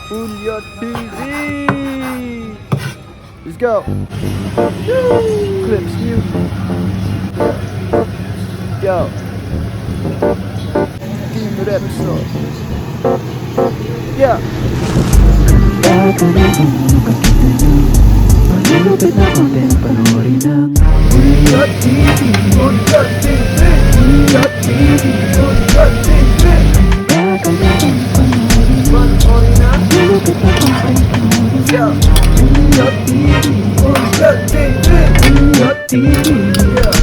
Ulya TV. Let's go. Clips music. Yo. Team Repsol. Yeah. Malulupit na content, panoorin ng Ulya TV. Ulya TV. Ulya TV. Ulya TV. Gagawin panoorin ng Panoorin na. malulupit na content, panoorin ng Yeah. Ulya TV. Ulya TV. Ulya TV. Yeah.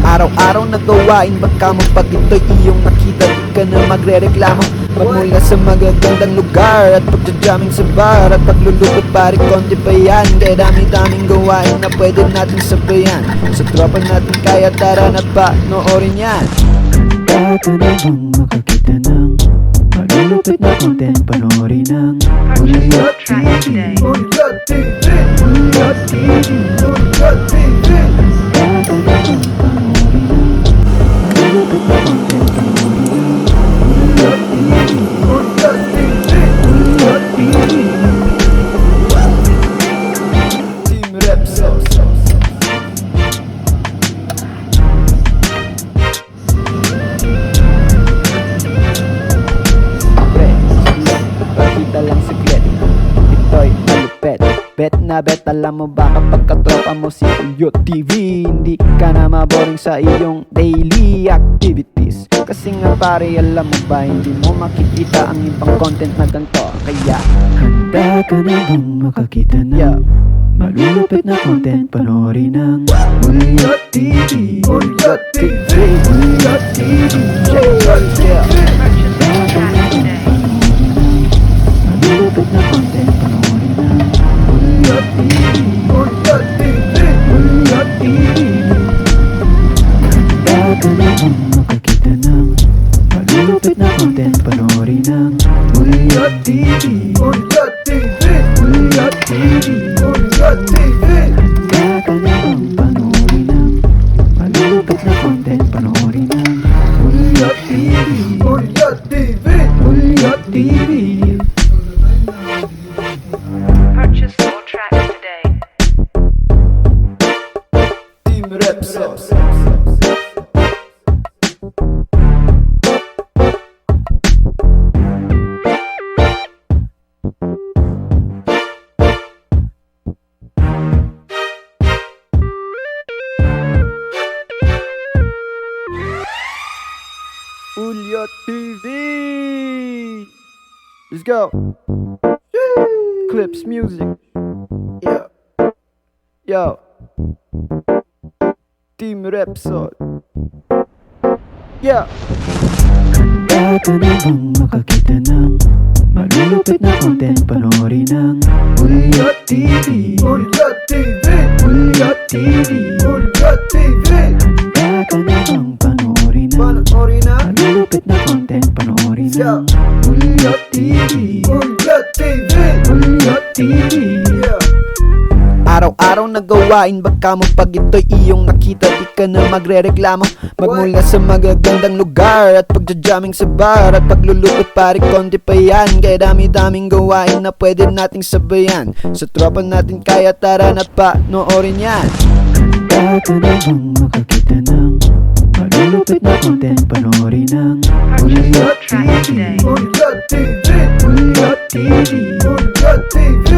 Araw-araw na gawain, baka mo pag ito'y iyong nakita, di ka na magre-reklamo. Magmula sa magagandang lugar at pagja-jamming sa bar at paglulupot pare konti pa yan. Kaya dami-daming gawain na pwede natin sabayan. Sa tropa natin kaya tara na panoorin yan. Handa ka na bang makakita ng malulupit na content, panoorin ng Ulya TV. Ulya TV. Ulya TV. Ulya TV. Handa ka na bang panoorin ng malulupit na content, panoorin ng Ulya TV. Ulya TV. Ulya TV. Team Repsol. Pre, pakita lang saglit, ito'y malupet. Bet na bet, alam mo ba kapag katropa mo si Ulya TV, hindi ka na maboring sa iyong daily activities. Kasi nga pare, alam mo ba, hindi mo makikita ang ibang content na ganito. Kaya handa ka na bang makakita ng malulupit na content, panoorin ng Ulya TV. Ulya TV. Ulya TV. Ulya TV. malulupit na content, panoorin ng Ulya TV. Ulya TV. Ulya TV. handa ka na bang makakita ng malulupit na content, panoorin ng Ulya TV. Ulya TV. Ulya TV. Ulya TV. handa ka na bang panoorin ng malulupit na content, panoorin ng Ulya TV. Ulya TV. Ulya TV. Purchase your tracks today. Team Repsol. Ulya TV. Let's go. Clips music. Yo. Yo. Team Repsol. Yeah. handa ka na bang makakita ng malulupit na content, panoorin ng Ulya TV. Ulya TV. Ulya TV. Ulya TV. handa ka na bang panoorin ng Panoorin na. malulupit na content, panoorin ng Ulya TV. Ulya TV. Ulya TV. Yeah. Araw-araw na gawain, baka mo pag ito'y iyong nakita, di ka na magre-reklamo. Magmula sa magagandang lugar at pagja-jamming sa bar at paglulupot pare konti pa yan. Kaya dami-daming gawain na pwede nating sabayan. Sa tropa natin kaya tara na panoorin yan. Handa ka na bang makakita ng malulupit na content, panoorin ng Purchase Ulya your tracks TV. today. Ulya TV. Ulya TV. Ulya TV.